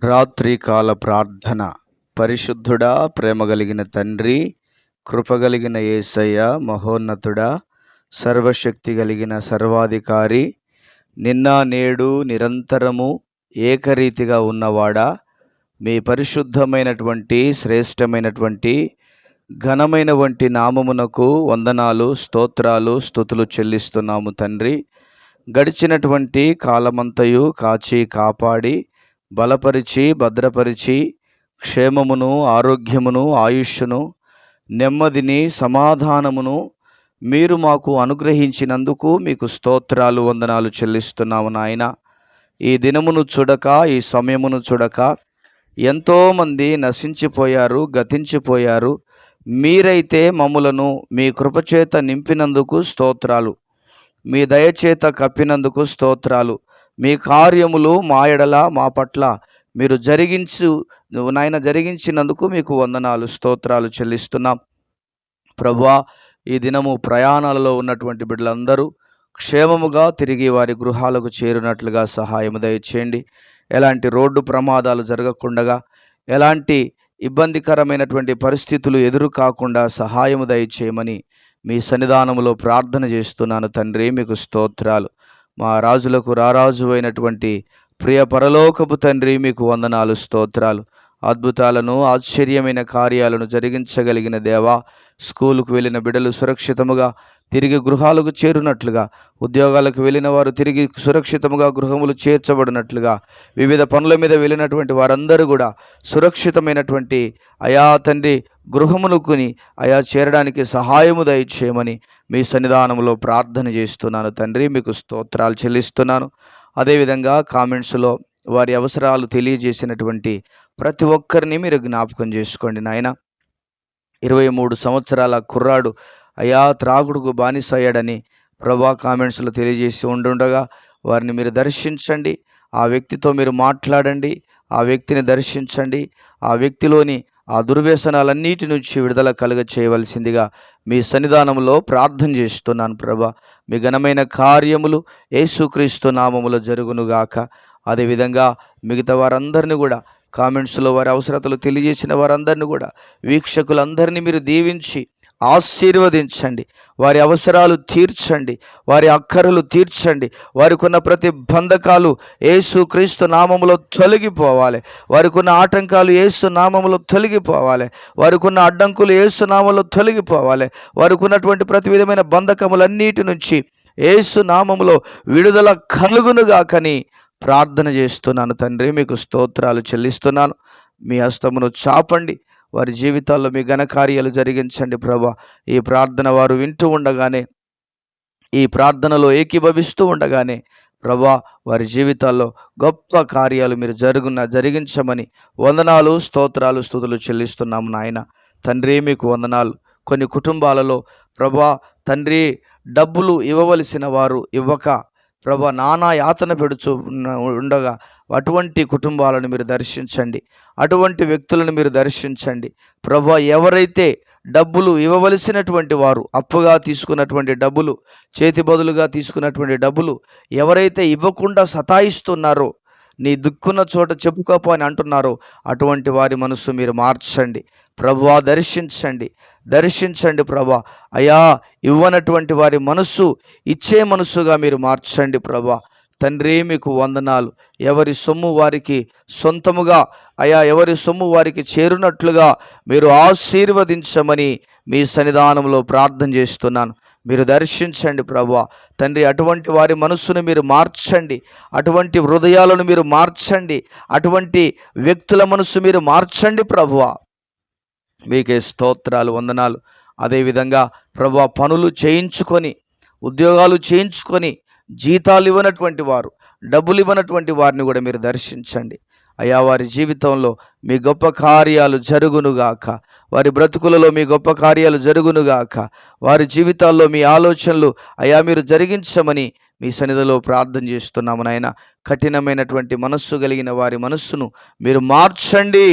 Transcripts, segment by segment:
రాత్రికాల ప్రార్థన. పరిశుద్ధుడా, ప్రేమ కలిగిన తండ్రి, కృపగలిగిన యేసయ్య, మహోన్నతుడా, సర్వశక్తి కలిగిన సర్వాధికారి, నిన్న నేడు నిరంతరము ఏకరీతిగా ఉన్నవాడా, మీ పరిశుద్ధమైనటువంటి శ్రేష్టమైనటువంటి ఘనమైన వంటి నామమునకు వందనాలు, స్తోత్రాలు, స్తుతులు చెల్లిస్తున్నాము తండ్రి. గడిచినటువంటి కాలమంతయు కాచి కాపాడి బలపరిచి భద్రపరిచి క్షేమమును, ఆరోగ్యమును, ఆయుష్ను, నెమ్మదిని, సమాధానమును మీరు మాకు అనుగ్రహించినందుకు మీకు స్తోత్రాలు, వందనాలు చెల్లిస్తున్నాము నాయన. ఈ దినమును చూడక, ఈ సమయమును చూడక ఎంతోమంది నశించిపోయారు, గతించిపోయారు. మీరైతే మమ్ములను మీ కృపచేత నింపినందుకు స్తోత్రాలు, మీ దయచేత కప్పినందుకు స్తోత్రాలు. మీ కార్యములు మా ఎడల మా పట్ల మీరు జరిగించినందుకు మీకు వందనాలు, స్తోత్రాలు చెల్లిస్తున్నాం ప్రభువా. ఈ దినము ప్రయాణాలలో ఉన్నటువంటి బిడ్డలందరూ క్షేమముగా తిరిగి వారి గృహాలకు చేరినట్లుగా సహాయము దయచేయండి. ఎలాంటి రోడ్డు ప్రమాదాలు జరగకుండా, ఎలాంటి ఇబ్బందికరమైనటువంటి పరిస్థితులు ఎదురు కాకుండా సహాయము దయచేయమని మీ సన్నిధానములో ప్రార్థన చేస్తున్నాను తండ్రి. మీకు స్తోత్రాలు. మా రాజులకు రారాజు అయినటువంటి ప్రియ పరలోకపు తండ్రి, మీకు వందనాలు, స్తోత్రాలు. అద్భుతాలను, ఆశ్చర్యమైన కార్యాలను జరిగించగలిగిన దేవా, స్కూలుకు వెళ్ళిన బిడ్డలు సురక్షితముగా తిరిగి గృహాలకు చేరునట్లుగా, ఉద్యోగాలకు వెళ్ళిన వారు తిరిగి సురక్షితముగా గృహములు చేర్చబడినట్లుగా, వివిధ పనుల మీద వెళ్ళినటువంటి వారందరూ కూడా సురక్షితమైనటువంటి అయా తండ్రి గృహమునుకుని అయా చేరడానికి సహాయము దయచేయమని మీ సన్నిధానంలో ప్రార్థన చేస్తున్నాను తండ్రి. మీకు స్తోత్రాలు చెల్లిస్తున్నాను. అదేవిధంగా కామెంట్స్లో వారి అవసరాలు తెలియజేసినటువంటి ప్రతి ఒక్కరిని మీరు జ్ఞాపకం చేసుకోండి నాయన. 23 సంవత్సరాల కుర్రాడు అయా త్రాగుడుకు బానిస అయ్యాడని ప్రభా కామెంట్స్లో తెలియజేసి ఉండుండగా వారిని మీరు దర్శించండి. ఆ వ్యక్తితో మీరు మాట్లాడండి, ఆ వ్యక్తిని దర్శించండి. ఆ వ్యక్తిలోని ఆ దుర్వ్యసనాలన్నిటి నుంచి విడుదల కలుగ చేయవలసిందిగా మీ సన్నిధానంలో ప్రార్థన చేస్తున్నాను ప్రభా. మీ ఘనమైన కార్యములు యేసుక్రీస్తు నామములో జరుగునుగాక. అదేవిధంగా మిగతా వారందరినీ కూడా కామెంట్స్లో వారి అవసరతలు తెలియజేసిన వారందరినీ కూడా, వీక్షకులందరినీ మీరు దీవించి ఆశీర్వదించండి. వారి అవసరాలు తీర్చండి, వారి అక్కరలు తీర్చండి. వారికి ఉన్న ప్రతి బంధకాలు యేసుక్రీస్తు నామములో తొలగిపోవాలి. వారికి ఉన్న ఆటంకాలు యేసు నామములో తొలగిపోవాలి. వారికి ఉన్న అడ్డంకులు యేసు నామములో తొలగిపోవాలి. వారికి ఉన్నటువంటి ప్రతి విధమైన బంధకములన్నిటి నుంచి యేసు నామములో విడుదల కలుగునుగాకని ప్రార్థన చేస్తున్నాను తండ్రి. మీకు స్తోత్రాలు చెల్లిస్తున్నాను. మీ హస్తమును చాపండి, వారి జీవితాల్లో మీ ఘనకార్యాలు జరిగించండి ప్రభా. ఈ ప్రార్థన వారు వింటూ ఉండగానే, ఈ ప్రార్థనలో ఏకీభవిస్తూ ఉండగానే ప్రభా, వారి జీవితాల్లో గొప్ప కార్యాలు మీరు జరిగించమని వందనాలు, స్తోత్రాలు, స్తుతులు చెల్లిస్తున్నాము నాయన. తండ్రి మీకు వందనాలు. కొన్ని కుటుంబాలలో ప్రభా తండ్రి డబ్బులు ఇవ్వవలసిన వారు ఇవ్వక ప్రభా నానా యాతన పెడుచు ఉండగా అటువంటి కుటుంబాలను మీరు దర్శించండి. అటువంటి వ్యక్తులను మీరు దర్శించండి ప్రభా. ఎవరైతే డబ్బులు ఇవ్వవలసినటువంటి వారు అప్పుగా తీసుకున్నటువంటి డబ్బులు, చేతి బదులుగా తీసుకున్నటువంటి డబ్బులు ఎవరైతే ఇవ్వకుండా సతాయిస్తున్నారో, నీ దిక్కున్న చోట చెప్పుకోపో అని అంటున్నారో, అటువంటి వారి మనసు మీరు మార్చండి ప్రభువా. దర్శించండి ప్రభా. అయా ఇవ్వనటువంటి వారి మనస్సు ఇచ్చే మనస్సుగా మీరు మార్చండి ప్రభా. తండ్రి మీకు వందనాలు. ఎవరి సొమ్ము వారికి సొంతముగా అయా, ఎవరి సొమ్ము వారికి చేరునట్లుగా మీరు ఆశీర్వదించమని మీ సన్నిధానంలో ప్రార్థన చేస్తున్నాను. మీరు దర్శించండి ప్రభువా తండ్రి. అటువంటి వారి మనస్సును మీరు మార్చండి, అటువంటి హృదయాలను మీరు మార్చండి, అటువంటి వ్యక్తుల మనస్సు మీరు మార్చండి ప్రభువా. మీకే స్తోత్రాలు, వందనాలు. అదేవిధంగా ప్రభువా, పనులు చేయించుకొని, ఉద్యోగాలు చేయించుకొని జీతాలు ఇవ్వనటువంటి వారు, డబ్బులు ఇవ్వనటువంటి వారిని కూడా మీరు దర్శించండి అయా. వారి జీవితంలో మీ గొప్ప కార్యాలు జరుగునుగాక. వారి బ్రతుకులలో మీ గొప్ప కార్యాలు జరుగునుగాక. వారి జీవితాల్లో మీ ఆలోచనలు అయా మీరు జరిగించమని మీ సన్నిధిలో ప్రార్థన చేస్తున్నాము నాయన. కఠినమైనటువంటి మనస్సు కలిగిన వారి మనస్సును మీరు మార్చండి,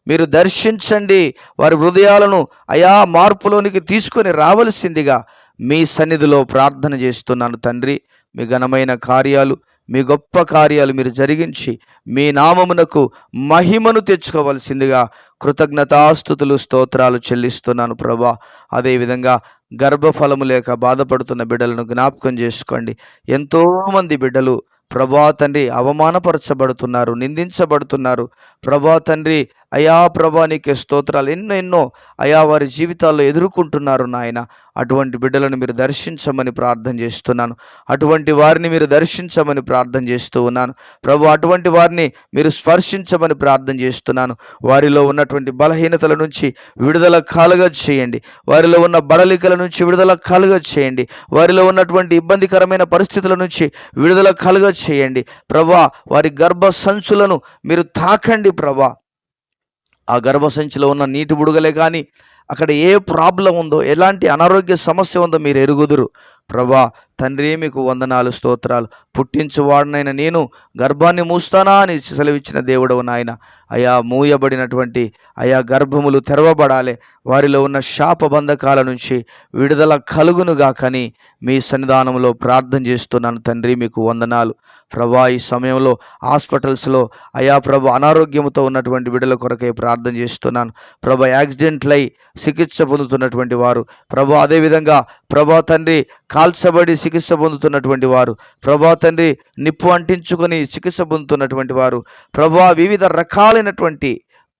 మీరు దర్శించండి. వారి హృదయాలను అయా మార్పులోనికి తీసుకొని రావలసిందిగా మీ సన్నిధిలో ప్రార్థన చేస్తున్నాను తండ్రి. మీ ఘనమైన కార్యాలు, మీ గొప్ప కార్యాలు మీరు జరిగించి మీ నామమునకు మహిమను తెచ్చుకోవలసిందిగా కృతజ్ఞతాస్తుతులు స్తోత్రాలు చెల్లిస్తున్నాను ప్రభా. అదేవిధంగా గర్భఫలము లేక బాధపడుతున్న బిడ్డలను జ్ఞాపకం చేసుకోండి. ఎంతోమంది బిడ్డలు ప్రభా తండ్రి అవమానపరచబడుతున్నారు, నిందించబడుతున్నారు. ప్రభా తండ్రి అయా ప్రభా నీకే స్తోత్రాలు. ఎన్నో అయా వారి జీవితాల్లో ఎదుర్కొంటున్నారు నాయన. అటువంటి బిడ్డలను మీరు దర్శించమని ప్రార్థన చేస్తున్నాను. అటువంటి వారిని మీరు దర్శించమని ప్రార్థన చేస్తూ ఉన్నాను ప్రభు. అటువంటి వారిని మీరు స్పర్శించమని ప్రార్థన చేస్తున్నాను. వారిలో ఉన్నటువంటి బలహీనతల నుంచి విడుదల కలుగ చేయండి. వారిలో ఉన్న బడలికల నుంచి విడుదల కలుగ చేయండి. వారిలో ఉన్నటువంటి ఇబ్బందికరమైన పరిస్థితుల నుంచి విడుదల కలుగ చేయండి ప్రభా. వారి గర్భ సంచులను మీరు తాకండి ప్రభా. ఆ గర్భసంచిలో ఉన్న నీటి బుడగలే కానీ అక్కడ ఏ ప్రాబ్లం ఉందో, ఎలాంటి అనారోగ్య సమస్య ఉందో మీరు ఎరుగుదురు ప్రభా. తండ్రి మీకు వందనాలు స్తోత్రాలు. పుట్టించువాడినైన నేను గర్భాన్ని మూస్తానా అని సెలవిచ్చిన దేవుడవు నాయన. అయా మూయబడినటువంటి అయా గర్భములు తెరవబడాలి. వారిలో ఉన్న శాపబంధకాల నుంచి విడుదల కలుగునుగా కని మీ సన్నిధానంలో ప్రార్థన చేస్తున్నాను తండ్రి. మీకు వందనాలు ప్రభా. ఈ సమయంలో హాస్పిటల్స్లో అయా ప్రభు అనారోగ్యంతో ఉన్నటువంటి బిడ్డల కొరకై ప్రార్థన చేస్తున్నాను ప్రభా. యాక్సిడెంట్లై చికిత్స పొందుతున్నటువంటి వారు ప్రభా, అదేవిధంగా ప్రభా తండ్రి కాల్చబడి చికిత్స పొందుతున్నటువంటి వారు ప్రభా తండ్రి, నిప్పు అంటించుకొని చికిత్స పొందుతున్నటువంటి వారు ప్రభా, వివిధ రకాలైనటువంటి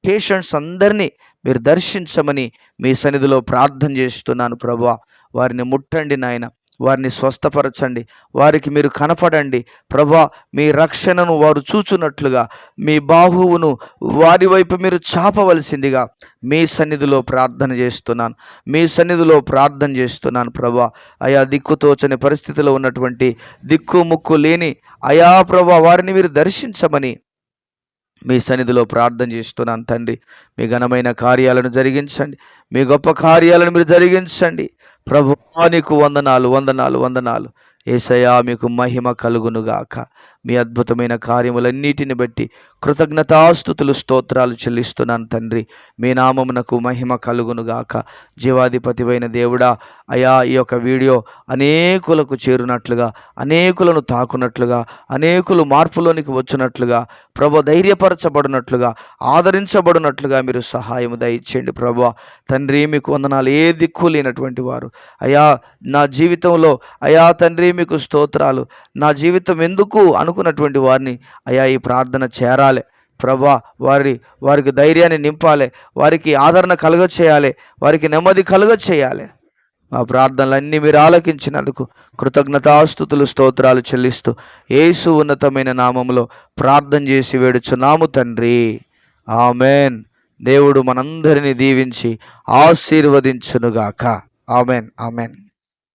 పేషెంట్స్ అందరినీ మీరు దర్శించమని మీ సన్నిధిలో ప్రార్థన చేస్తున్నాను ప్రభా. వారిని ముట్టండి నాయన, వారిని స్వస్థపరచండి, వారికి మీరు కనపడండి ప్రభా. మీ రక్షణను వారు చూచున్నట్లుగా మీ బాహువును వారి వైపు మీరు చాపవలసిందిగా మీ సన్నిధిలో ప్రార్థన చేస్తున్నాను. మీ సన్నిధిలో ప్రార్థన చేస్తున్నాను ప్రభా. అయా దిక్కుతోచని పరిస్థితిలో ఉన్నటువంటి దిక్కు ముక్కు లేని అయా ప్రభా వారిని మీరు దర్శించమని మీ సన్నిధిలో ప్రార్థన చేస్తున్నాను తండ్రి. మీ ఘనమైన కార్యాలను జరిగించండి, మీ గొప్ప కార్యాలను మీరు జరిగించండి ప్రభువా. నీకు వందనాలు వందనాలు వందనాలు యేసయ్యా. మీకు మహిమ కలుగునుగాక. మీ అద్భుతమైన కార్యములన్నిటిని బట్టి కృతజ్ఞతాస్తుతులు స్తోత్రాలు చెల్లిస్తున్నాను తండ్రి. మీ నామమునకు మహిమ కలుగునుగాక. జీవాధిపతివైన దేవుడా, అయా ఈ యొక్క వీడియో అనేకులకు చేరునట్లుగా, అనేకులను తాకునట్లుగా, అనేకులు మార్పులోనికి వచ్చినట్లుగా ప్రభు, ధైర్యపరచబడినట్లుగా, ఆదరించబడినట్లుగా మీరు సహాయము దయచేయండి ప్రభు. తండ్రి మీకు వందనాలు. ఏ దిక్కు లేనటువంటి వారు అయా నా జీవితంలో అయా తండ్రి మీకు స్తోత్రాలు, నా జీవితం ఎందుకు అనుకున్నటువంటి వారిని అయా ఈ ప్రార్థన చేరాలి ప్రభా. వారికి ధైర్యాన్ని నింపాలి, వారికి ఆదరణ కలుగ చేయాలి, వారికి నెమ్మది కలుగ చేయాలి. మా ప్రార్థనలన్నీ మీరు ఆలకించినందుకు కృతజ్ఞతాస్తుతులు స్తోత్రాలు చెల్లిస్తూ యేసు ఉన్నతమైన నామములో ప్రార్థన చేసి వేడుచున్నాము తండ్రి. ఆమెన్. దేవుడు మనందరినీ దీవించి ఆశీర్వదించునుగాక. ఆమెన్. ఆమెన్.